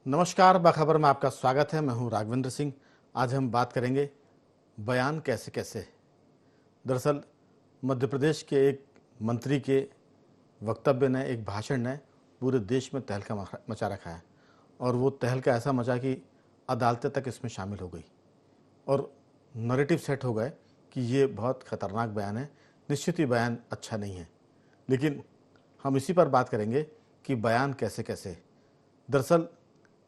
नमस्कार, बाखबर में आपका स्वागत है। मैं हूं राघवेंद्र सिंह। आज हम बात करेंगे बयान कैसे कैसे। दरअसल मध्य प्रदेश के एक मंत्री के वक्तव्य ने, एक भाषण ने पूरे देश में तहलका मचा रखा है और वो तहलका ऐसा मचा कि अदालतें तक इसमें शामिल हो गई और नैरेटिव सेट हो गए कि ये बहुत खतरनाक बयान है। निश्चित ही बयान अच्छा नहीं है, लेकिन हम इसी पर बात करेंगे कि बयान कैसे कैसे। दरअसल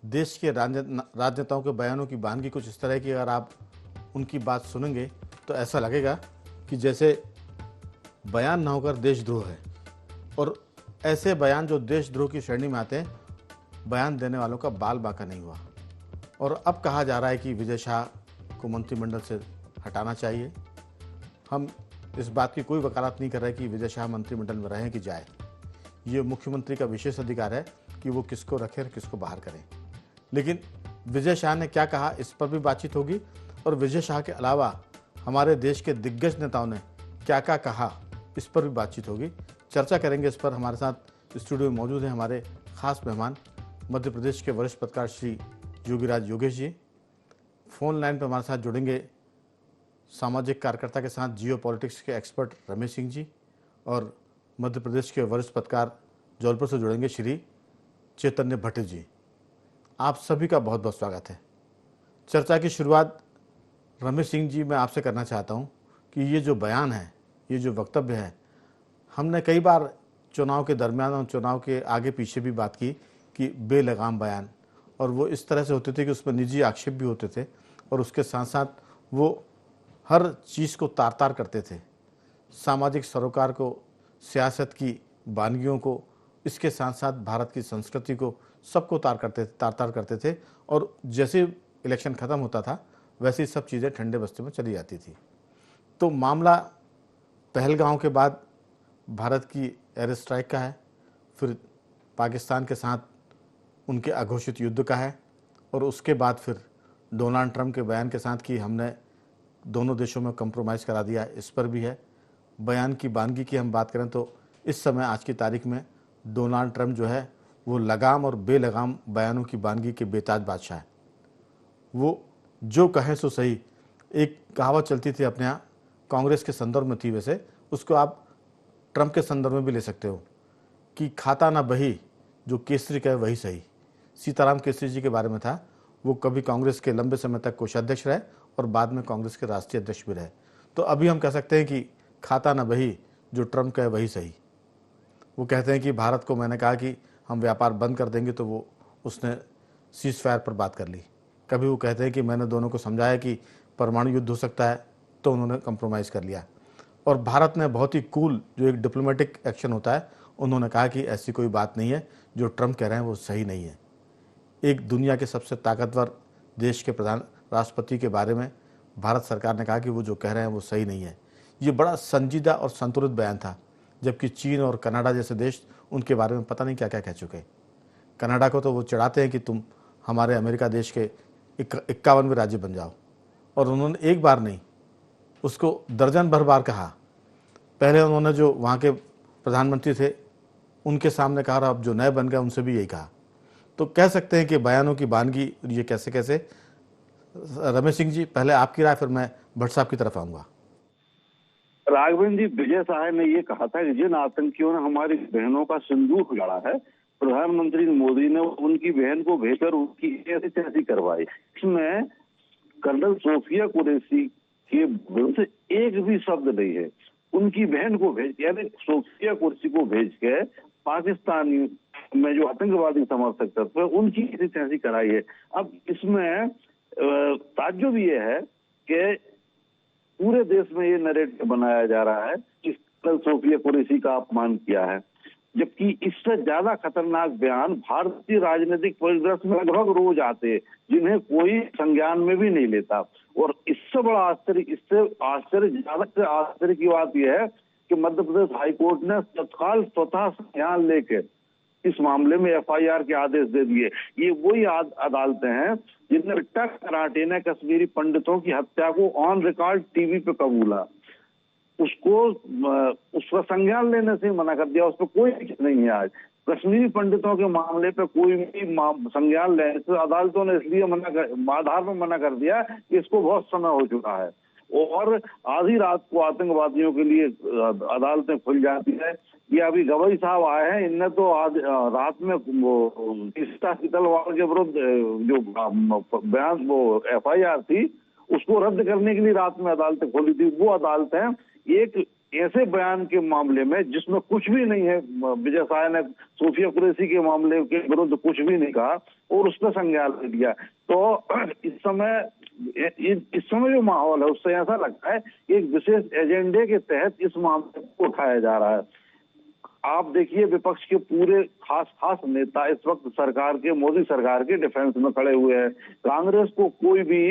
देश के राजनेताओं के बयानों की वानगी कुछ इस तरह की, अगर आप उनकी बात सुनेंगे तो ऐसा लगेगा कि जैसे बयान ना होकर देशद्रोह है। और ऐसे बयान जो देशद्रोह की श्रेणी में आते हैं, बयान देने वालों का बाल बांका नहीं हुआ। और अब कहा जा रहा है कि विजय शाह को मंत्रिमंडल से हटाना चाहिए। हम इस बात की कोई वकालत नहीं कर रहे कि विजय शाह मंत्रिमंडल में रहें कि जाए। ये मुख्यमंत्री का विशेष अधिकार है कि वो किसको रखें और किसको बाहर करें। लेकिन विजय शाह ने क्या कहा, इस पर भी बातचीत होगी। और विजय शाह के अलावा हमारे देश के दिग्गज नेताओं ने क्या क्या कहा, इस पर भी बातचीत होगी। चर्चा करेंगे इस पर। हमारे साथ स्टूडियो में मौजूद हैं हमारे खास मेहमान, मध्य प्रदेश के वरिष्ठ पत्रकार श्री योगीराज योगेश जी। फोन लाइन पर हमारे साथ जुड़ेंगे सामाजिक कार्यकर्ता के साथ जियो पॉलिटिक्स के एक्सपर्ट रमेश सिंह जी, और मध्य प्रदेश के वरिष्ठ पत्रकार जौलपुर से जुड़ेंगे श्री चैतन्य भट्ट जी। आप सभी का बहुत बहुत स्वागत है। चर्चा की शुरुआत रमेश सिंह जी मैं आपसे करना चाहता हूं कि ये जो बयान है, ये जो वक्तव्य है, हमने कई बार चुनाव के दरमियान और चुनाव के आगे पीछे भी बात की कि बेलगाम बयान, और वो इस तरह से होते थे कि उसमें निजी आक्षेप भी होते थे और उसके साथ साथ वो हर चीज़ को तार तार करते थे। सामाजिक सरोकार को, सियासत की वानगियों को, इसके साथ साथ भारत की संस्कृति को, सबको तार तार करते थे। और जैसे इलेक्शन ख़त्म होता था वैसे ही सब चीज़ें ठंडे बस्ते में चली जाती थी। तो मामला पहलगाम के बाद भारत की एयर स्ट्राइक का है, फिर पाकिस्तान के साथ उनके अघोषित युद्ध का है, और उसके बाद फिर डोनाल्ड ट्रंप के बयान के साथ कि हमने दोनों देशों में कंप्रोमाइज़ करा दिया, इस पर भी है। बयान की वानगी की हम बात करें तो इस समय आज की तारीख में डोनाल्ड ट्रंप जो है वो लगाम और बेलगाम बयानों की वानगी के बेताज बादशाह है। वो जो कहें सो सही। एक कहावत चलती थी अपने यहाँ, कांग्रेस के संदर्भ में थी, वैसे उसको आप ट्रंप के संदर्भ में भी ले सकते हो कि खाता ना बही जो केसरी कहे वही सही। सीताराम केसरी जी के बारे में था। वो कभी कांग्रेस के लंबे समय तक कोषाध्यक्ष रहे और बाद में कांग्रेस के राष्ट्रीय अध्यक्ष भी रहे। तो अभी हम कह सकते हैं कि खाता ना बही जो ट्रंप कहे वही सही। वो कहते हैं कि भारत को मैंने कहा कि हम व्यापार बंद कर देंगे तो वो उसने सीज फायर पर बात कर ली। कभी वो कहते हैं कि मैंने दोनों को समझाया कि परमाणु युद्ध हो सकता है तो उन्होंने कंप्रोमाइज़ कर लिया। और भारत ने बहुत ही कूल, जो एक डिप्लोमेटिक एक्शन होता है, उन्होंने कहा कि ऐसी कोई बात नहीं है, जो ट्रंप कह रहे हैं वो सही नहीं है। एक दुनिया के सबसे ताकतवर देश के प्रधान राष्ट्रपति के बारे में भारत सरकार ने कहा कि वो जो कह रहे हैं वो सही नहीं है। ये बड़ा संजीदा और संतुलित बयान था, जबकि चीन और कनाडा जैसे देश उनके बारे में पता नहीं क्या क्या कह चुके। कनाडा को तो वो चिढ़ाते हैं कि तुम हमारे अमेरिका देश के 51वें राज्य बन जाओ, और उन्होंने एक बार नहीं, उसको दर्जन भर बार कहा। पहले उन्होंने जो वहाँ के प्रधानमंत्री थे उनके सामने कहा, अब जो नए बन गए उनसे भी यही कहा। तो कह सकते हैं कि बयानों की वानगी ये कैसे कैसे। रमेश सिंह जी, पहले आपकी राय, फिर मैं भट्ट साहब की तरफ आऊंगा। राघवेंद्र जी, विजय शाह ने ये कहा था कि जिन आतंकियों ने हमारी बहनों का सिंदूर लड़ा है, प्रधानमंत्री मोदी ने उनकी बहन को भेजकर उनकी ऐसी तैसी करवाई। इसमें कर्नल सोफिया कुरैशी के विरुद्ध एक भी शब्द नहीं है। उनकी बहन को भेज, यानी सोफिया कुरैशी को भेज के पाकिस्तान में जो आतंकवादी समर्थक तत्व है उनकी ऐसी तैसी कराई है। अब इसमें ताज्जुब ये है कि पूरे देश में ये नैरेटिव बनाया जा रहा है कि कल सोफिया कुरैशी का अपमान किया है, जबकि इससे ज्यादा खतरनाक बयान भारतीय राजनीतिक परिदृश्य में लगभग रोज आते हैं, जिन्हें कोई संज्ञान में भी नहीं लेता। और इससे बड़ा आश्चर्य, इससे आश्चर्य की बात यह है कि मध्य प्रदेश हाईकोर्ट ने तत्काल स्वतः संज्ञान लेकर इस मामले में एफआईआर के आदेश दे दिए। ये वही अदालतें हैं जिनने बिट्टा कराटे ने कश्मीरी पंडितों की हत्या को ऑन रिकॉर्ड टीवी पे कबूला, उसका संज्ञान लेने से मना कर दिया। उस पर कोई नहीं है आज। कश्मीरी पंडितों के मामले पे कोई भी संज्ञान लेने से अदालतों ने इसलिए आधार में मना कर दिया कि इसको बहुत समय हो चुका है। और आधी रात को आतंकवादियों के लिए अदालतें खुल जाती है। ये अभी गवई साहब आए हैं, इनने तो रात में तीस्ता सीतलवाड़ के विरुद्ध जो बयान वो FIR थी उसको रद्द करने के लिए रात में अदालतें खोली थी। वो अदालतें एक ऐसे बयान के मामले में जिसमें कुछ भी नहीं है, विजय साय ने सोफिया कुरैशी के मामले के विरुद्ध कुछ भी नहीं कहा और उस पर संज्ञान ले लिया। तो इस समय जो माहौल है उससे ऐसा लगता है कि एक विशेष एजेंडे के तहत इस मामले को उठाया जा रहा है। आप देखिए विपक्ष के पूरे खास नेता इस वक्त सरकार के, मोदी सरकार के डिफेंस में खड़े हुए हैं। कांग्रेस को कोई भी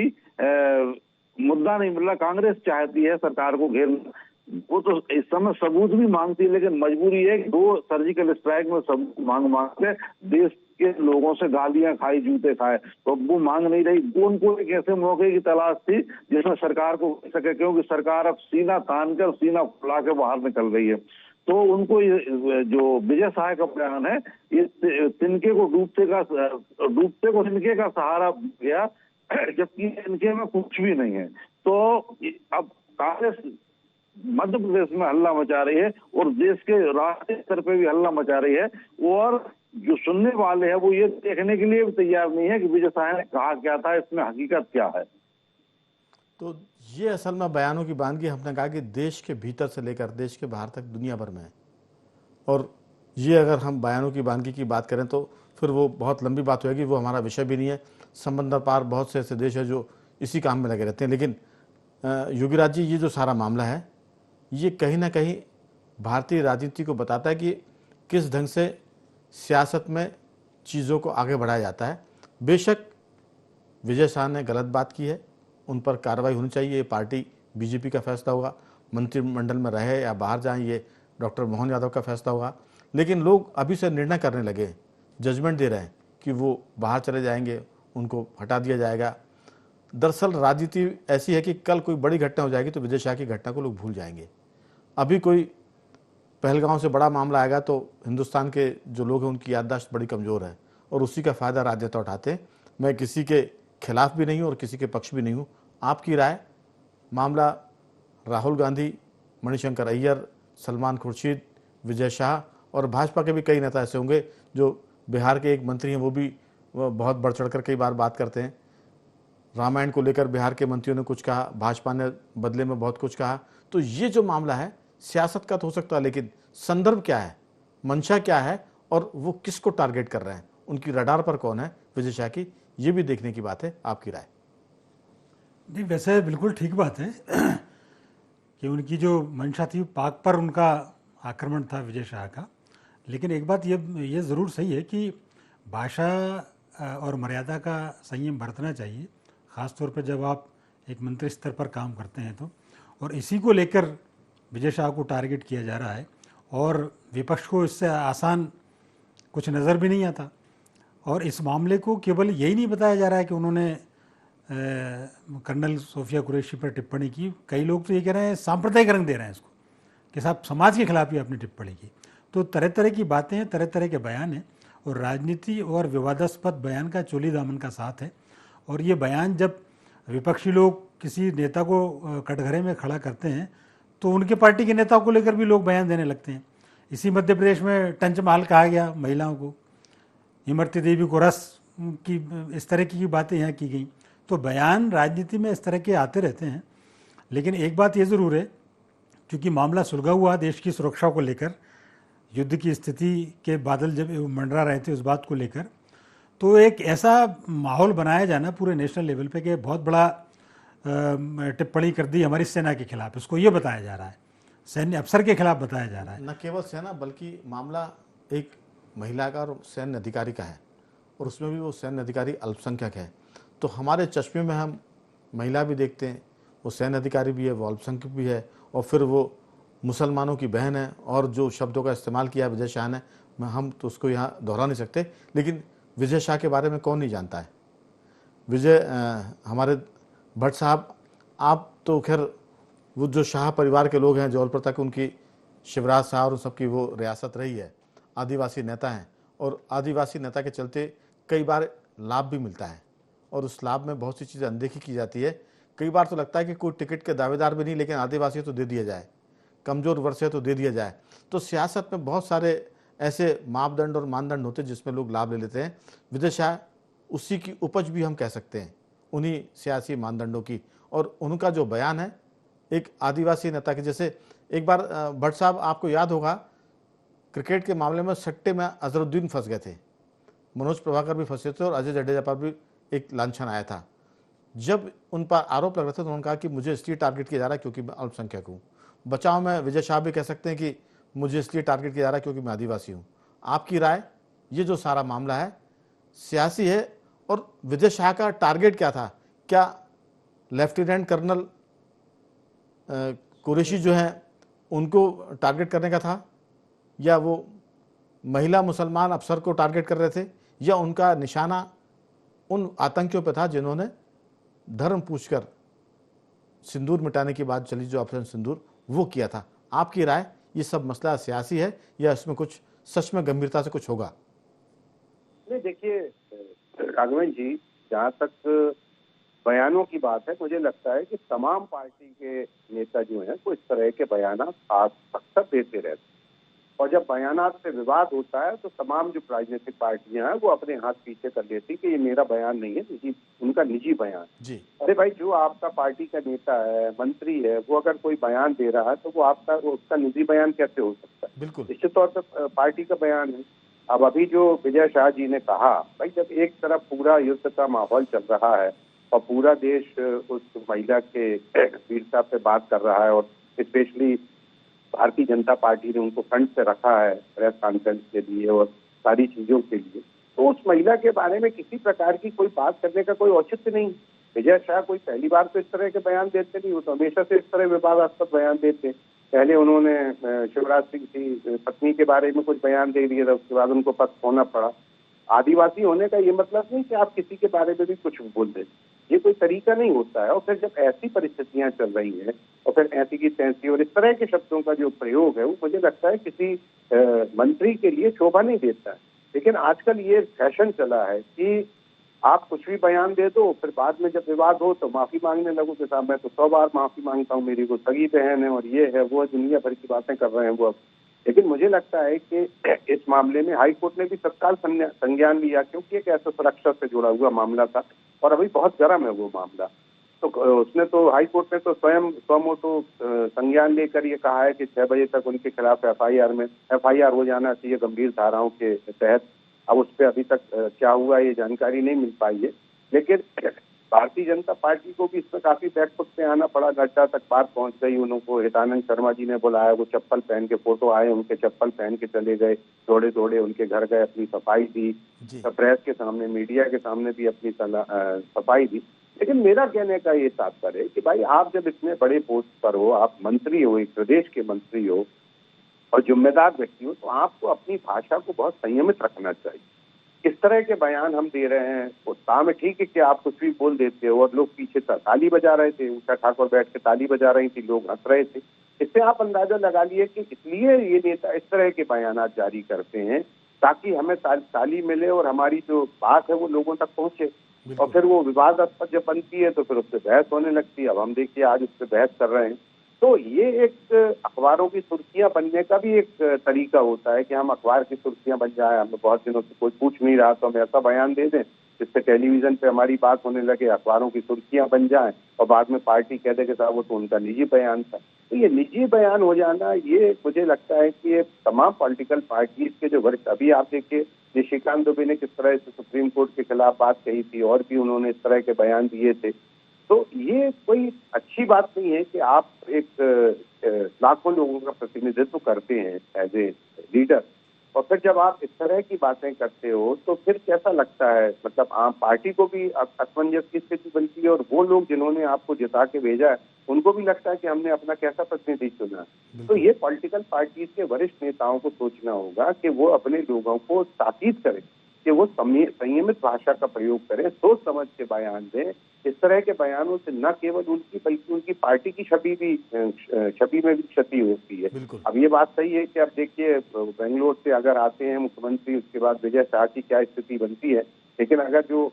मुद्दा नहीं मिल रहा। कांग्रेस चाहती है सरकार को घेरना, वो तो इस समय सबूत भी मांगती है, लेकिन मजबूरी है कि 2 सर्जिकल स्ट्राइक में सबूत मांग के देश के लोगों से गालियां खाई, जूते खाए, तो वो मांग नहीं रही। वो उनको एक ऐसे मौके की तलाश थी जिसमें सरकार को सके, क्योंकि सरकार अब सीना तान कर, सीना फुला के बाहर निकल रही है। तो उनको जो विजय साय का बयान है, ये तिनके को डूबते को तिनके का सहारा गया, जबकि इनके में कुछ भी नहीं है। तो अब कांग्रेस मध्य प्रदेश में हल्ला मचा रही है और देश के राष्ट्रीय स्तर पे भी हल्ला मचा रही है, और जो सुनने वाले हैं वो ये देखने के लिए भी तैयार नहीं है कि विजय साय ने कहा क्या था, इसमें हकीकत क्या है। तो ये असल में बयानों की बानगी हमने कहा कि देश के भीतर से लेकर देश के बाहर तक दुनिया भर में है। और ये अगर हम बयानों की बानगी की बात करें तो फिर वो बहुत लंबी बात होगी, वो हमारा विषय भी नहीं है। समंदर पार बहुत से ऐसे देश है जो इसी काम में लगे रहते हैं। लेकिन योगीराज जी, ये जो सारा मामला है ये कहीं ना कहीं भारतीय राजनीति को बताता है कि किस ढंग से सियासत में चीज़ों को आगे बढ़ाया जाता है। बेशक विजय शाह ने गलत बात की है, उन पर कार्रवाई होनी चाहिए। ये पार्टी बीजेपी का फैसला होगा, मंत्रिमंडल में रहे या बाहर जाएं ये डॉक्टर मोहन यादव का फैसला होगा। लेकिन लोग अभी से निर्णय करने लगे, जजमेंट दे रहे हैं कि वो बाहर चले जाएंगे, उनको हटा दिया जाएगा। दरअसल राजनीति ऐसी है कि कल कोई बड़ी घटना हो जाएगी तो विजय शाह की घटना को लोग भूल जाएंगे। अभी कोई पहलगांव से बड़ा मामला आएगा तो हिंदुस्तान के जो लोग हैं उनकी याददाश्त बड़ी कमज़ोर है और उसी का फ़ायदा राजनेता उठाते हैं। मैं किसी के खिलाफ भी नहीं हूँ और किसी के पक्ष भी नहीं हूँ। आपकी राय, मामला राहुल गांधी, मणिशंकर अय्यर, सलमान खुर्शीद, विजय शाह और भाजपा के भी कई नेता ऐसे होंगे जो बिहार के एक मंत्री हैं, वो भी बहुत बढ़ चढ़ कर कई बार बात करते हैं। रामायण को लेकर बिहार के मंत्रियों ने कुछ कहा, भाजपा ने बदले में बहुत कुछ कहा। तो ये जो मामला है सियासत का तो हो सकता है, लेकिन संदर्भ क्या है, मंशा क्या है और वो किसको टारगेट कर रहे हैं, उनकी रडार पर कौन है विजय शाह की, ये भी देखने की बात है। आपकी राय? नहीं, वैसे बिल्कुल ठीक बात है कि उनकी जो मंशा थी पाक पर उनका आक्रमण था विजय शाह का। लेकिन एक बात ये ज़रूर सही है कि भाषा और मर्यादा का संयम बरतना चाहिए, ख़ास तौर पर जब आप एक मंत्री स्तर पर काम करते हैं तो। और इसी को लेकर विजय शाह को टारगेट किया जा रहा है और विपक्ष को इससे आसान कुछ नज़र भी नहीं आता। और इस मामले को केवल यही नहीं बताया जा रहा है कि उन्होंने कर्नल सोफिया कुरैशी पर टिप्पणी की। कई लोग तो ये कह रहे हैं, सांप्रदायिक रंग दे रहे हैं इसको कि साहब समाज के खिलाफ ही आपने टिप्पणी की। तो तरह तरह की बातें हैं, तरह तरह के बयान हैं और राजनीति और विवादास्पद बयान का चोली दामन का साथ है। और ये बयान जब विपक्षी लोग किसी नेता को कटघरे में खड़ा करते हैं तो उनके पार्टी के नेताओं को लेकर भी लोग बयान देने लगते हैं। इसी मध्य प्रदेश में टंचमाल कहा गया महिलाओं को, इमरती देवी को रस की, इस तरह की बातें यहाँ की गई। तो बयान राजनीति में इस तरह के आते रहते हैं। लेकिन एक बात ये ज़रूर है, क्योंकि मामला सुलझा हुआ देश की सुरक्षा को लेकर, युद्ध की स्थिति के बादल जब मंडरा रहे थे उस बात को लेकर, तो एक ऐसा माहौल बनाया जाना पूरे नेशनल लेवल पे कि बहुत बड़ा टिप्पणी कर दी हमारी सेना के खिलाफ, इसको ये बताया जा रहा है, सैन्य अफसर के खिलाफ बताया जा रहा है। न केवल सेना बल्कि मामला एक महिला का और सैन्य अधिकारी का है और उसमें भी वो सैन्य अधिकारी अल्पसंख्यक है। तो हमारे चश्मे में हम महिला भी देखते हैं, वो सैन्य अधिकारी भी है, वो अल्पसंख्यक भी है और फिर वो मुसलमानों की बहन है। और जो शब्दों का इस्तेमाल किया विजय शाह ने, हम तो उसको यहाँ दोहरा नहीं सकते। लेकिन विजय शाह के बारे में कौन नहीं जानता है? हमारे भट्ट साहब, आप तो खैर वो जो शाह परिवार के लोग हैं, जौलपुर तक उनकी शिवराज शाह और सबकी वो रियासत रही है, आदिवासी नेता हैं और आदिवासी नेता के चलते कई बार लाभ भी मिलता है और उस लाभ में बहुत सी चीज़ें अनदेखी की जाती है। कई बार तो लगता है कि कोई टिकट के दावेदार भी नहीं, लेकिन आदिवासी है तो दे दिया जाए, कमज़ोर वर्ग है तो दे दिया जाए। तो सियासत में बहुत सारे ऐसे मापदंड और मानदंड होते हैं जिसमें लोग लाभ ले लेते हैं। विजय शाह उसी की उपज भी हम कह सकते हैं, उन्हीं सियासी मानदंडों की। और उनका जो बयान है एक आदिवासी नेता के जैसे, एक बार भट्ट साहब आपको याद होगा क्रिकेट के मामले में सट्टे में अजहरुद्दीन फंस गए थे, मनोज प्रभाकर भी फंसे थे और अजय जडेजा पर भी एक लांछन आया था। जब उन पर आरोप लग रहे थे तो उन्होंने कहा कि मुझे इसलिए टारगेट किया जा रहा है क्योंकि मैं अल्पसंख्यक हूँ। बचाव में विजय शाह भी कह सकते हैं कि मुझे इसलिए टारगेट किया जा रहा है क्योंकि मैं आदिवासी हूँ। आपकी राय, ये जो सारा मामला है सियासी है और विजय शाह का टारगेट क्या था? क्या लेफ्टिनेंट कर्नल कुरैशी जो हैं उनको टारगेट करने का था, या वो महिला मुसलमान अफसर को टारगेट कर रहे थे, या उनका निशाना उन आतंकियों पर था जिन्होंने धर्म पूछकर सिंदूर मिटाने की बात चली, जो ऑपरेशन सिंदूर, वो किया था? आपकी राय, ये सब मसला सियासी है या इसमें कुछ सच में गंभीरता से कुछ होगा? नहीं, देखिए राघवन जी, जहाँ तक बयानों की बात है, मुझे लगता है कि तमाम पार्टी के नेता जो हैं वो इस तरह के बयान अक्सर देते रहते हैं और जब बयानात से विवाद होता है तो तमाम जो राजनीतिक पार्टियां हैं वो अपने हाथ पीछे कर लेती कि ये मेरा बयान नहीं है, उनका निजी बयान जी। अरे भाई, जो आपका पार्टी का नेता है, मंत्री है, वो अगर कोई बयान दे रहा है तो वो उसका निजी बयान कैसे हो सकता है? बिल्कुल निश्चित तौर पर पार्टी का बयान है। अब अभी जो विजय शाह जी ने कहा, भाई जब एक तरफ पूरा युद्ध का माहौल चल रहा है और पूरा देश उस महिला के वीरता पे बात कर रहा है और स्पेशली भारतीय जनता पार्टी ने उनको फ्रंट पे रखा है प्रेस कॉन्फ्रेंस के लिए और सारी चीजों के लिए, तो उस महिला के बारे में किसी प्रकार की कोई बात करने का कोई औचित्य नहीं। विजय शाह कोई पहली बार तो इस तरह के बयान देते नहीं, वो तो हमेशा से इस तरह विवादास्पद बयान देते। पहले उन्होंने शिवराज सिंह की पत्नी के बारे में कुछ बयान दे दिया था, उसके बाद उनको पद खोना पड़ा। आदिवासी होने का ये मतलब नहीं कि आप किसी के बारे में भी कुछ बोल दें, ये कोई तरीका नहीं होता है। और फिर जब ऐसी परिस्थितियां चल रही हैं और फिर ऐसी की तैसी और इस तरह के शब्दों का जो प्रयोग है वो मुझे लगता है किसी मंत्री के लिए शोभा नहीं देता है। लेकिन आजकल ये फैशन चला है कि आप कुछ भी बयान दे दो, फिर बाद में जब विवाद हो तो माफी मांगने लगो कि साहब मैं तो 100 बार माफी मांगता हूँ, मेरी को सगी बहन है और ये है वो, दुनिया भर की बातें कर रहे हैं वो अब। लेकिन मुझे लगता है कि इस मामले में हाई कोर्ट ने भी तत्काल संज्ञान लिया, क्योंकि एक ऐसा सुरक्षा से जुड़ा हुआ मामला था और अभी बहुत गर्म है वो मामला। तो उसने तो हाई कोर्ट ने तो स्वयं स्वमोटो संज्ञान लेकर ये कहा है कि 6 बजे तक उनके खिलाफ एफआईआर हो जाना चाहिए गंभीर धाराओं के तहत। अब उस पर अभी तक क्या हुआ ये जानकारी नहीं मिल पाई है, लेकिन भारतीय जनता पार्टी को भी इसमें काफी बैकफुट पे आना पड़ा। घटना तक बात पहुंच गई, उनको हितानंद शर्मा जी ने बुलाया, वो चप्पल पहन के, फोटो आए उनके चप्पल पहन के चले गए, दौड़े दौड़े उनके घर गए, अपनी सफाई दी, प्रेस के सामने, मीडिया के सामने भी अपनी सफाई दी। लेकिन मेरा कहने का ये तात्पर्य है कि भाई आप जब इतने बड़े पोस्ट पर हो, आप मंत्री हो, एक प्रदेश के मंत्री हो और जिम्मेदार व्यक्ति हो, तो आपको अपनी भाषा को बहुत संयमित रखना चाहिए। इस तरह के बयान हम दे रहे हैं, उत्साह में ठीक है कि आप कुछ भी बोल देते हो और लोग पीछे ताली बजा रहे थे, उषा ठाकुर बैठ के ताली बजा रही थी, लोग हंस रहे थे। इससे आप अंदाजा लगा लिए कि इसलिए ये नेता इस तरह के बयान जारी करते हैं ताकि हमें ताली मिले और हमारी जो बात है वो लोगों तक पहुंचे। और फिर वो विवादास्पद जब बनती है तो फिर उस पर बहस होने लगती है। अब हम देखिए आज उस पर बहस कर रहे हैं, तो ये एक अखबारों की सुर्खियां बनने का भी एक तरीका होता है कि हम अखबार की सुर्खियां बन जाए। हमें बहुत दिनों से कोई पूछ नहीं रहा तो हम ऐसा बयान दे दें जिससे टेलीविजन पे हमारी बात होने लगे, अखबारों की सुर्खियां बन जाएं और बाद में पार्टी कह दे कि साहब वो तो उनका निजी बयान था। तो ये निजी बयान हो जाना, ये मुझे लगता है कि ये तमाम पॉलिटिकल पार्टीज के जो वरिष्ठ, अभी आप देखिए निशिकांत दुबे ने किस तरह से सुप्रीम कोर्ट के खिलाफ बात कही थी और भी उन्होंने इस तरह के बयान दिए थे। तो ये कोई अच्छी बात नहीं है कि आप एक लाखों लोगों का प्रतिनिधित्व करते हैं एज ए लीडर और फिर जब आप इस तरह की बातें करते हो तो फिर कैसा लगता है, मतलब आम पार्टी को भी असमंजस की स्थिति बनती है और वो लोग जिन्होंने आपको जिता के भेजा है उनको भी लगता है कि हमने अपना कैसा प्रतिनिधि चुना। तो ये पॉलिटिकल पार्टीज के वरिष्ठ नेताओं को सोचना होगा कि वो अपने लोगों को ताकीद करें कि वो संयमित भाषा का प्रयोग करें, सोच समझ के बयान दें। इस तरह के बयानों से न केवल उनकी बल्कि उनकी पार्टी की छवि में भी क्षति होती है। बिल्कुल। अब ये बात सही है कि अब देखिए बेंगलोर से अगर आते हैं मुख्यमंत्री, उसके बाद विजय शाह की क्या स्थिति बनती है। लेकिन अगर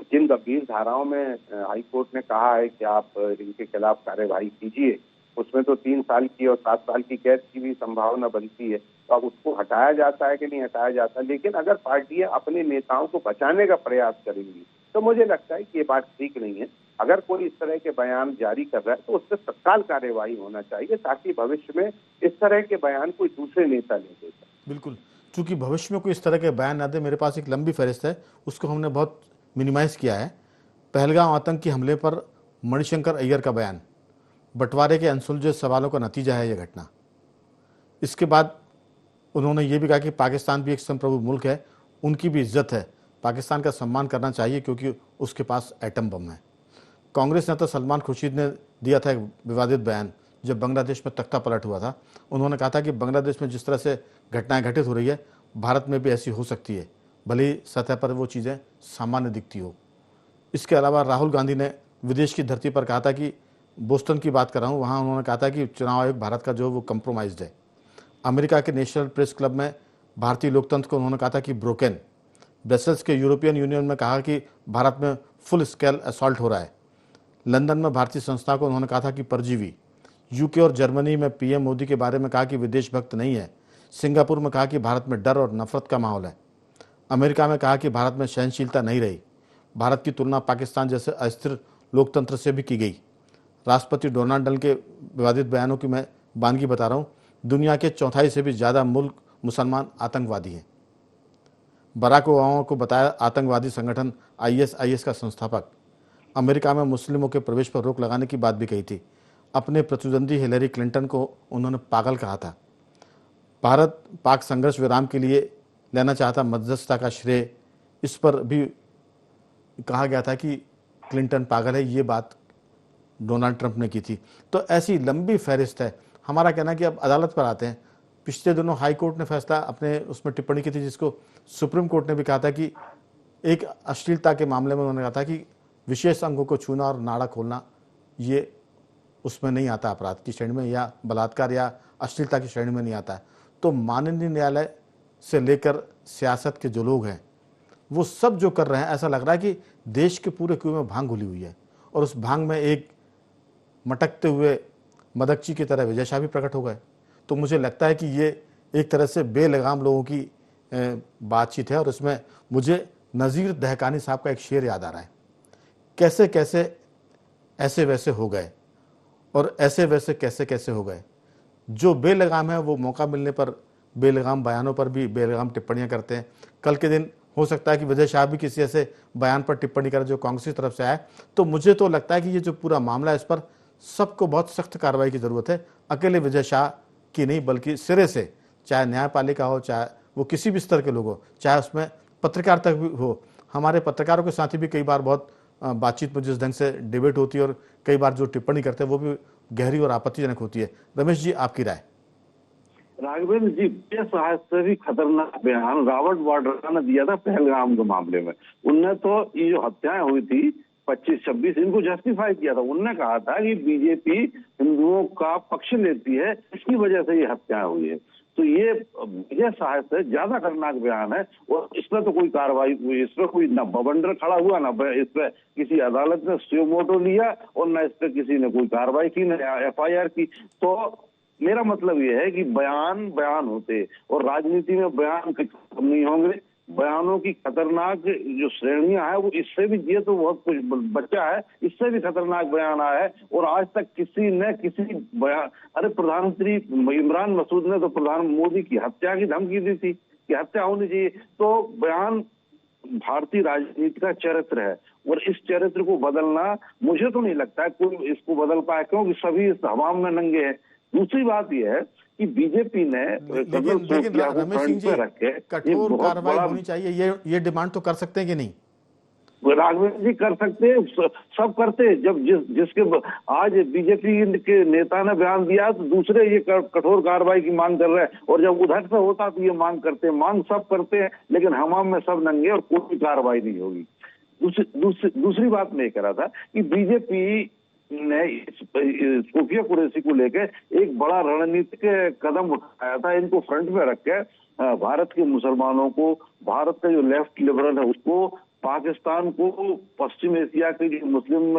जिन गंभीर धाराओं में हाई कोर्ट ने कहा है कि आप इनके खिलाफ कार्यवाही कीजिए, उसमें तो 3 साल की और 7 साल की कैद की भी संभावना बनती है। तो अब उसको हटाया जाता है कि नहीं हटाया जाता। लेकिन अगर पार्टियां अपने नेताओं को बचाने का प्रयास करेंगी तो मुझे लगता है कि ये बात ठीक नहीं है। अगर कोई इस तरह के बयान जारी कर रहा है तो उस पर तत्काल कार्यवाही होना चाहिए, ताकि भविष्य में इस तरह के बयान कोई दूसरे नेता नहीं दे सके। बिल्कुल, चूंकि भविष्य में कोई इस तरह के बयान ना दे, मेरे पास एक लंबी फहरिस्त है, उसको हमने बहुत मिनिमाइज किया है। पहलगाम आतंकी हमले पर मणिशंकर अय्यर का बयान, बंटवारे के अनसुलझे सवालों का नतीजा है यह घटना। इसके बाद उन्होंने ये भी कहा कि पाकिस्तान भी एक संप्रभु मुल्क है, उनकी भी इज्जत है, पाकिस्तान का सम्मान करना चाहिए क्योंकि उसके पास एटम बम है। कांग्रेस नेता सलमान खुर्शीद ने दिया था एक विवादित बयान जब बांग्लादेश में तख्ता पलट हुआ था। उन्होंने कहा था कि बांग्लादेश में जिस तरह से घटनाएं घटित हो रही है, भारत में भी ऐसी हो सकती है, भले ही सतह पर वो चीज़ें सामान्य दिखती हो। इसके अलावा राहुल गांधी ने विदेश की धरती पर कहा था कि बोस्टन की बात कर रहा हूँ, वहाँ उन्होंने कहा था कि चुनाव आयोग भारत का जो वो कंप्रोमाइज्ड है। अमेरिका के नेशनल प्रेस क्लब में भारतीय लोकतंत्र को उन्होंने कहा था कि ब्रोकन। ब्रसेल्स के यूरोपियन यूनियन में कहा कि भारत में फुल स्केल असॉल्ट हो रहा है। लंदन में भारतीय संस्था को उन्होंने कहा था कि परजीवी। यूके और जर्मनी में पीएम मोदी के बारे में कहा कि विदेश भक्त नहीं है। सिंगापुर में कहा कि भारत में डर और नफरत का माहौल है। अमेरिका में कहा कि भारत में सहनशीलता नहीं रही। भारत की तुलना पाकिस्तान जैसे अस्थिर लोकतंत्र से भी की गई। राष्ट्रपति डोनाल्ड ट्रंप के विवादित बयानों की मैं बानगी बता रहा हूँ। दुनिया के 1/4 से भी ज़्यादा मुल्क मुसलमान आतंकवादी हैं। बराक ओबामा को बताया आतंकवादी संगठन आईएसआईएस का संस्थापक। अमेरिका में मुस्लिमों के प्रवेश पर रोक लगाने की बात भी कही थी। अपने प्रतिद्वंदी हिलरी क्लिंटन को उन्होंने पागल कहा था। भारत पाक संघर्ष विराम के लिए लेना चाहता मध्यस्थता का श्रेय, इस पर भी कहा गया था कि क्लिंटन पागल है। ये बात डोनाल्ड ट्रंप ने की थी। तो ऐसी लंबी फहरिस्त है। हमारा कहना है कि अब अदालत पर आते हैं। पिछले दिनों हाई कोर्ट ने फैसला अपने उसमें टिप्पणी की थी, जिसको सुप्रीम कोर्ट ने भी कहा था कि एक अश्लीलता के मामले में उन्होंने कहा था कि विशेष अंगों को छूना और नाड़ा खोलना ये उसमें नहीं आता, अपराध की श्रेणी में या बलात्कार या अश्लीलता की श्रेणी में नहीं आता है। तो माननीय न्यायालय से लेकर सियासत के जो लोग हैं वो सब जो कर रहे हैं, ऐसा लग रहा है कि देश के पूरे कुएं में भांग घुली हुई है और उस भांग में एक मटकते हुए मदकची की तरह विजय शाह भी प्रकट हो गए। तो मुझे लगता है कि ये एक तरह से बेलगाम लोगों की बातचीत है और इसमें मुझे नज़ीर दहकानी साहब का एक शेर याद आ रहा है, कैसे कैसे ऐसे वैसे हो गए और ऐसे वैसे कैसे कैसे हो गए। जो बेलगाम है वो मौका मिलने पर बेलगाम बयानों पर भी बेलगाम टिप्पणियां करते हैं। कल के दिन हो सकता है कि विजय शाह भी किसी ऐसे बयान पर टिप्पणी करे जो कांग्रेस की तरफ से आए। तो मुझे तो लगता है कि ये जो पूरा मामला है, इस पर सबको बहुत सख्त कार्रवाई की ज़रूरत है। अकेले विजय शाह की नहीं, बल्कि सिरे से, चाहे न्यायपालिका हो, चाहे वो किसी भी स्तर के लोग हो, चाहे उसमें पत्रकार तक भी हो। हमारे पत्रकारों के साथ भी कई बार बहुत बातचीत में जिस ढंग से डिबेट होती है और कई बार जो टिप्पणी करते हैं वो भी गहरी और आपत्तिजनक होती है। रमेश जी, आपकी राय? राघवेंद्र जी, बेसहाय से भी खतरनाक बयान रॉबर्ट वाड्रा ने दिया था पहलगाम के मामले में। उनने तो ये जो हत्याएं हुई थी 25-26, इनको जस्टिफाई किया था। उनने कहा था कि बीजेपी हिंदुओं का पक्ष लेती है, इसकी वजह से ये हत्याएं हुई है। तो ये विजय शाह से ज्यादा खतरनाक बयान है और इसमें तो कोई कार्रवाई हुई, इसमें कोई न बवंडर खड़ा हुआ, न इस पर किसी अदालत ने सुयो मोटो लिया और न इस पर किसी ने कोई कार्रवाई की, न FIR की। तो मेरा मतलब ये है कि बयान बयान होते और राजनीति में बयान खत्म नहीं होंगे। बयानों की खतरनाक जो श्रेणियां हैं वो इससे भी, ये तो बहुत कुछ बच्चा है, इससे भी खतरनाक बयान आया है। और आज तक किसी ने किसी बयान, अरे प्रधानमंत्री इमरान मसूद ने तो प्रधानमंत्री मोदी की हत्या की धमकी दी थी कि हत्या होनी चाहिए। तो बयान भारतीय राजनीति का चरित्र है और इस चरित्र को बदलना मुझे तो नहीं लगता है कोई इसको बदल पाए, क्योंकि सभी इस हवा में नंगे हैं। दूसरी बात यह है कि बीजेपी ने लेकिन रमेश सिंह जी, कठोर कार्रवाई होनी चाहिए, ये डिमांड तो कर सकते हैं कि नहीं? राघवेंद्र जी कर सकते हैं, सब करते हैं। जब जिसके आज बीजेपी के नेता ने बयान दिया तो दूसरे ये कठोर कार्रवाई की मांग कर रहे हैं, और जब उधर से होता तो ये मांग करते हैं। मांग सब करते हैं, लेकिन हमाम में सब नंगे और कोई कार्रवाई नहीं होगी। दूसरी बात मैं ये कह रहा था कि बीजेपी ने सोफिया कुरैशी को लेकर एक बड़ा रणनीतिक कदम उठाया था। इनको फ्रंट में रख के भारत के मुसलमानों को, भारत का जो लेफ्ट लिबरल है उसको, पाकिस्तान को, पश्चिम एशिया के जो मुस्लिम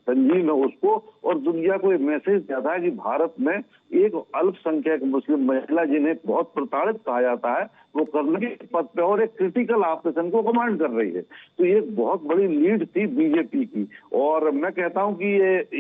तंजीम है उसको, और दुनिया को एक मैसेज दिया था कि भारत में एक अल्पसंख्यक मुस्लिम महिला जिन्हें बहुत प्रताड़ित कहा जाता है, वो करने के पद पे और एक क्रिटिकल ऑपरेशन को कमांड कर रही है। तो ये बहुत बड़ी लीड थी बीजेपी की, और मैं कहता हूं कि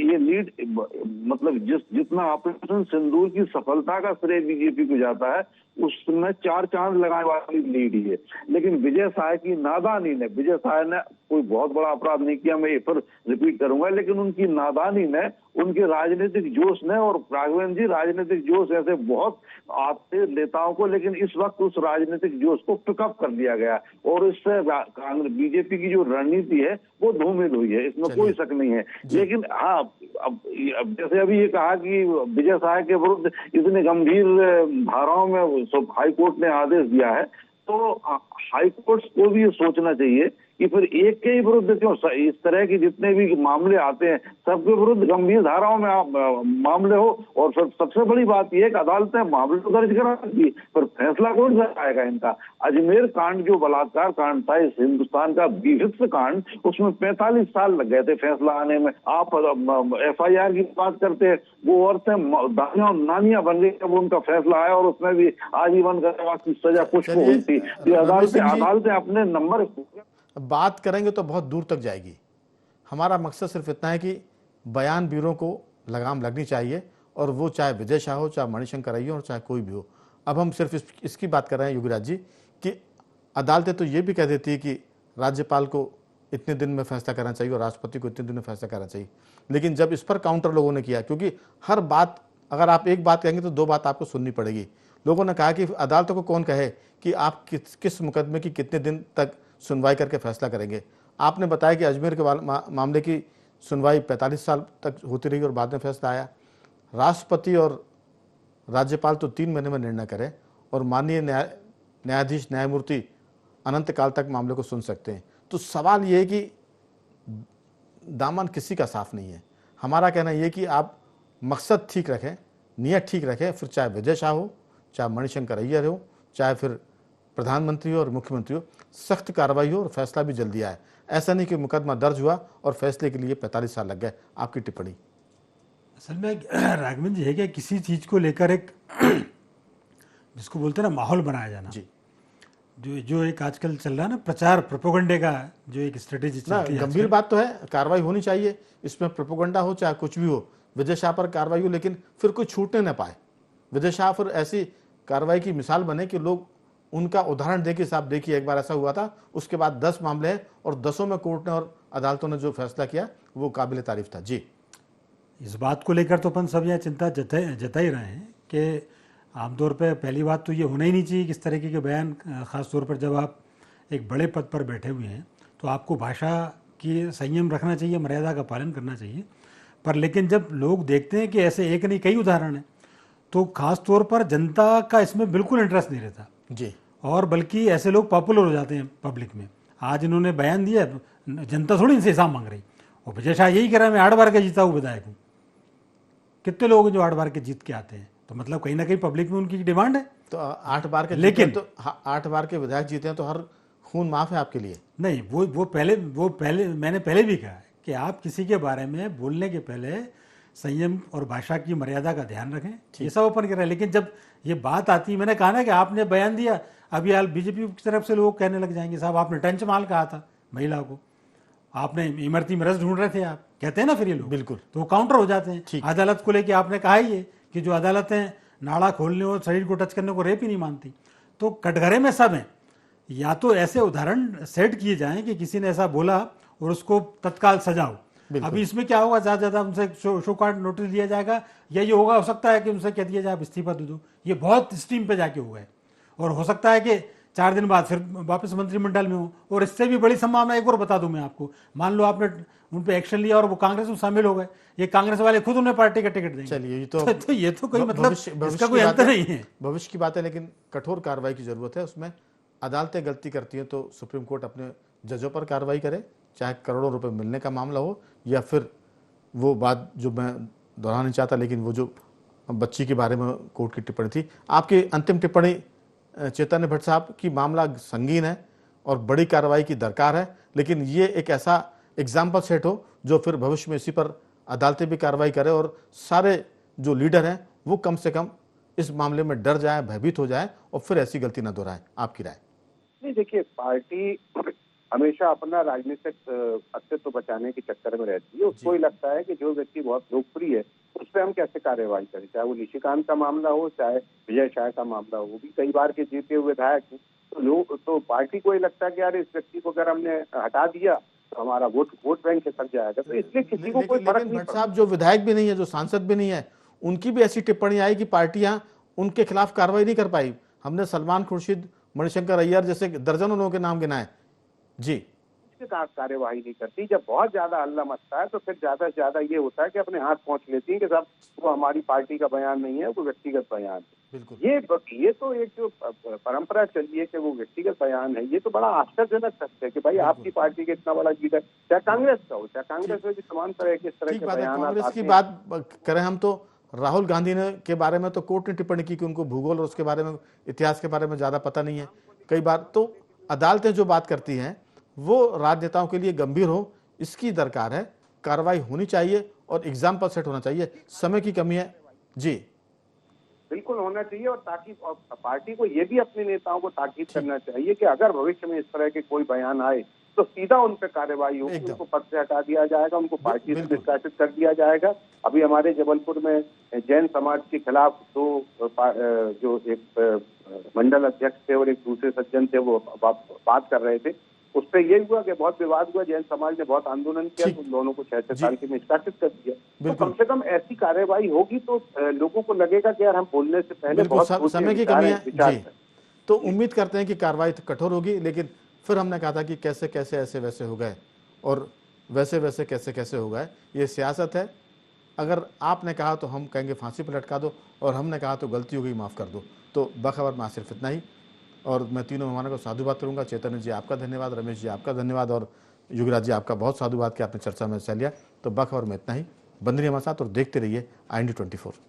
ये लीड मतलब जितना ऑपरेशन सिंदूर की सफलता का श्रेय बीजेपी को जाता है, उसमें 4 चांद लगाने वाली लीड ही है। लेकिन विजय साय की नादानी ने, विजय साय ने कोई बहुत बड़ा अपराध नहीं किया, मैं ये फिर रिपीट करूंगा, लेकिन उनकी नादानी ने, उनके राजनीतिक जोश ने, और राघवेंद्र जी राजनीतिक जोश ऐसे बहुत आते नेताओं को, लेकिन इस वक्त उस राजनीतिक जोश को पिकअप कर लिया गया, और इससे कांग्रेस बीजेपी की जो रणनीति है वो धूमिल हुई है, इसमें कोई शक नहीं है। लेकिन हाँ, अब जैसे अभी ये कहा कि विजय साय के विरुद्ध इतने गंभीर धाराओं में हाई कोर्ट ने आदेश दिया है, तो हाई कोर्ट को भी ये सोचना चाहिए कि फिर एक के ही विरुद्ध क्यों, इस तरह के जितने भी मामले आते हैं सबके विरुद्ध गंभीर धाराओं में मामले हो। और सबसे बड़ी बात यह है कि अदालतें मामले तो दर्ज कराती, पर फैसला कौन सा आएगा इनका। अजमेर कांड जो बलात्कार कांड था, इस हिंदुस्तान का बीभत्स कांड, उसमें 45 साल लग गए थे फैसला आने में। आप FIR की बात करते हैं, वो औरतें दानियां और नानियां बन गई जब उनका फैसला आया, और उसमें भी आजीवन कारावास की सजा कुछ को हुई थी। अदालतें अपने नंबर बात करेंगे तो बहुत दूर तक जाएगी। हमारा मकसद सिर्फ इतना है कि बयान ब्यूरो को लगाम लगनी चाहिए, और वो चाहे विजय शाह हो, चाहे मणिशंकर अय्यर हो, चाहे कोई भी हो। अब हम सिर्फ इसकी बात कर रहे हैं योगीराज जी कि अदालतें तो ये भी कह देती है कि राज्यपाल को इतने दिन में फैसला करना चाहिए और राष्ट्रपति को इतने दिन में फैसला करना चाहिए, लेकिन जब इस पर काउंटर लोगों ने किया, क्योंकि हर बात अगर आप एक बात कहेंगे तो 2 बात आपको सुननी पड़ेगी। लोगों ने कहा कि अदालतों को कौन कहे कि आप किस मुकदमे की कितने दिन तक सुनवाई करके फैसला करेंगे। आपने बताया कि अजमेर के मामले की सुनवाई 45 साल तक होती रही और बाद में फैसला आया। राष्ट्रपति और राज्यपाल तो 3 महीने में निर्णय करें, और माननीय न्यायाधीश न्यायमूर्ति अनंत काल तक मामले को सुन सकते हैं। तो सवाल ये है कि दामन किसी का साफ नहीं है। हमारा कहना यह कि आप मकसद ठीक रखें, नीयत ठीक रखें, फिर चाहे विजय शाह हो, चाहे मणिशंकर अय्यर हो, चाहे फिर प्रधानमंत्री हो और मुख्यमंत्री हो, सख्त कार्रवाई हो और फैसला भी जल्दी आए। ऐसा नहीं कि मुकदमा दर्ज हुआ और फैसले के लिए 45 साल लग गए। आपकी टिप्पणी। असल में राघवेंद्र जी है कि किसी चीज़ को लेकर एक जिसको बोलते हैं ना माहौल बनाया जाना जी, जो एक आजकल चल रहा है ना, प्रचार प्रोपोगंडे का जो एक स्ट्रेटेजी चलती है। गंभीर बात तो है, कार्रवाई होनी चाहिए, इसमें प्रोपोगंडा हो चाहे कुछ भी हो। विजय शाह पर कार्रवाई हो, लेकिन फिर कोई छूटने न पाए। विजय शाह फिर ऐसी कार्रवाई की मिसाल बने कि लोग उनका उदाहरण देके, साहब देखिए एक बार ऐसा हुआ था, उसके बाद 10 मामले हैं और 10 में कोर्ट ने और अदालतों ने जो फैसला किया वो काबिल तारीफ था। जी, इस बात को लेकर तो अपन सब यहाँ चिंता जता ही रहे हैं कि आमतौर पे पहली बात तो ये होना ही नहीं चाहिए कि इस तरीके के बयान, ख़ास तौर पर जब आप एक बड़े पद पर बैठे हुए हैं तो आपको भाषा की संयम रखना चाहिए, मर्यादा का पालन करना चाहिए। पर लेकिन जब लोग देखते हैं कि ऐसे एक नहीं कई उदाहरण हैं, तो ख़ास तौर पर जनता का इसमें बिल्कुल इंटरेस्ट नहीं रहता जी, और बल्कि ऐसे लोग पॉपुलर हो जाते हैं पब्लिक में। आज इन्होंने बयान दिया, जनता थोड़ी इनसे हिसाब मांग रही, और विजय शाह यही कह रहा है मैं 8 बार का जीता हूँ विधायक हूँ। कितने लोग जो 8 बार के जीत के आते हैं, तो मतलब कहीं ना कहीं पब्लिक में उनकी डिमांड है। तो 8 बार के लेकिन तो 8 बार के विधायक जीते हैं तो हर खून माफ है आपके लिए? नहीं, वो पहले मैंने पहले भी कहा है कि आप किसी के बारे में बोलने के पहले संयम और भाषा की मर्यादा का ध्यान रखें, ये सब अपन कर रहे हैं। लेकिन जब ये बात आती है, मैंने कहा ना कि आपने बयान दिया, अभी हाल बीजेपी की तरफ से लोग कहने लग जाएंगे साहब आपने टंच माल कहा था महिला को, आपने इमरती में रस ढूंढ रहे थे, आप कहते हैं ना फिर ये लोग, बिल्कुल, तो वो काउंटर हो जाते हैं। अदालत को लेके आपने कहा ही है कि जो अदालतें नाड़ा खोलने और शरीर को टच करने को रेप ही नहीं मानती। तो कटघरे में सब है, या तो ऐसे उदाहरण सेट किए जाएं कि किसी ने ऐसा बोला और उसको तत्काल सजाओ। अभी इसमें क्या होगा, ज़्यादा ज़्यादा उनसे शो कार्ड नोटिस दिया जाएगा, या ये होगा, हो सकता है कि उनसे कह दिया जाए इस्तीफा दे दो। ये बहुत स्ट्रीम पे जाके हुआ है, और हो सकता है कि 4 दिन बाद फिर वापस मंत्रिमंडल में हो। और इससे भी बड़ी संभावना एक और बता दूं मैं आपको, मान लो आपने उन पे एक्शन लिया और वो कांग्रेस में शामिल हो गए, ये कांग्रेस वाले खुद उन्हें पार्टी का टिकट देंगे। चलिए, ये तो तो ये तो कोई मतलब भविष्य इसका की कोई बात अंत नहीं है। भविष्य की बात है, लेकिन कठोर कार्रवाई की जरूरत है। उसमें अदालतें गलती करती हैं तो सुप्रीम कोर्ट अपने जजों पर कार्रवाई करे, चाहे करोड़ों रुपए मिलने का मामला हो, या फिर वो बात जो मैं दोहराना नहीं चाहता, लेकिन वो जो बच्ची के बारे में कोर्ट की टिप्पणी थी। आपकी अंतिम टिप्पणी चैतन्य भट्ट साहब की, मामला संगीन है और बड़ी कार्रवाई की दरकार है, लेकिन ये एक ऐसा एग्जाम्पल सेट हो जो फिर भविष्य में इसी पर अदालतें भी कार्रवाई करें और सारे जो लीडर हैं वो कम से कम इस मामले में डर जाए, भयभीत हो जाए और फिर ऐसी गलती न दोहराएं। आपकी राय? नहीं, देखिए, पार्टी हमेशा अपना राजनीतिक अस्तित्व बचाने के चक्कर में रहती है। उसको ही लगता है कि जो व्यक्ति बहुत लोकप्रिय है उस पर हम कैसे कार्यवाही करें, चाहे वो निशिकांत का मामला हो, चाहे विजय शाह का मामला हो। भी कई बार के जीते हुए विधायक हैं, तो लोग, तो पार्टी को ही लगता है कि यार इस व्यक्ति को अगर हमने हटा दिया तो हमारा वोट बैंक खिसक जाएगा। तो इसलिए किसी को कोई फर्क नहीं भट्ट साहब जो विधायक भी नहीं है, जो सांसद भी नहीं है, उनकी भी ऐसी टिप्पणी आई कि पार्टियां उनके खिलाफ कार्रवाई नहीं कर पाई। हमने सलमान खुर्शीद, मणिशंकर अय्यर जैसे दर्जनों लोगों के नाम गिनाए। जी, कार्यवाही नहीं करती। जब बहुत ज्यादा हल्ला मचता है तो फिर ज्यादा से ज्यादा ये होता है कि अपने हाथ पहुंच लेती है कि साहब वो हमारी पार्टी का बयान नहीं है, वो व्यक्तिगत बयान है। बिल्कुल। ये तो एक जो परंपरा चली है कि वो व्यक्तिगत बयान है, ये तो बड़ा आश्चर्यजनक सत्य है कि भाई आपकी पार्टी के इतना बड़ा लीडर, चाहे कांग्रेस का हो, चाहे कांग्रेस में भी समान तरह के इस तरह के बयान। कांग्रेस की बात करें हम तो राहुल गांधी ने के बारे में तो कोर्ट ने टिप्पणी की कि उनको भूगोल और उसके बारे में, इतिहास के बारे में ज्यादा पता नहीं है। कई बार तो अदालतें जो बात करती हैं वो राजनेताओं के लिए गंभीर हो, इसकी दरकार है। कार्रवाई होनी चाहिए और एग्जाम्पल सेट होना चाहिए। समय की कमी है। जी, बिल्कुल होना चाहिए। और ताकि पार्टी को ये भी अपने नेताओं को ताकीद करना चाहिए कि अगर भविष्य में इस तरह के कोई बयान आए तो सीधा उन पर कार्रवाई होगी, उनको पद से हटा दिया जाएगा, उनको पार्टी से निष्कासित कर दिया जाएगा। अभी हमारे जबलपुर में जैन समाज के खिलाफ जो एक मंडल अध्यक्ष थे और एक दूसरे सज्जन थे, वो बात कर रहे थे। उस पर यह हुआ कि बहुत विवाद हुआ, जैन समाज ने बहुत आंदोलन किया, तो उन दोनों को 6 साल के निष्कासित कर दिया। तो कम से कम ऐसी कार्रवाई होगी तो लोगों को लगेगा कि यार हम बोलने से पहले बहुत समय की कमी है। जी, तो उम्मीद करते हैं कि कार्रवाई तो कठोर होगी, लेकिन फिर हमने कहा था कि कैसे कैसे ऐसे वैसे हो गए और वैसे वैसे कैसे कैसे हो गए। ये सियासत है। अगर आपने कहा तो हम कहेंगे फांसी पर लटका दो, और हमने कहा तो गलती हो गई माफ़ कर दो। तो बखबर में सिर्फ इतना ही, और मैं तीनों मेहमानों को साधुवाद करूंगा। चैतन्य जी आपका धन्यवाद, रमेश जी आपका धन्यवाद, और युगराज जी आपका बहुत साधुवाद कि आपने चर्चा में हिस्सा लिया। तो बखबर में इतना ही। बंद रहिए हमारे साथ और देखते रहिए IND 24।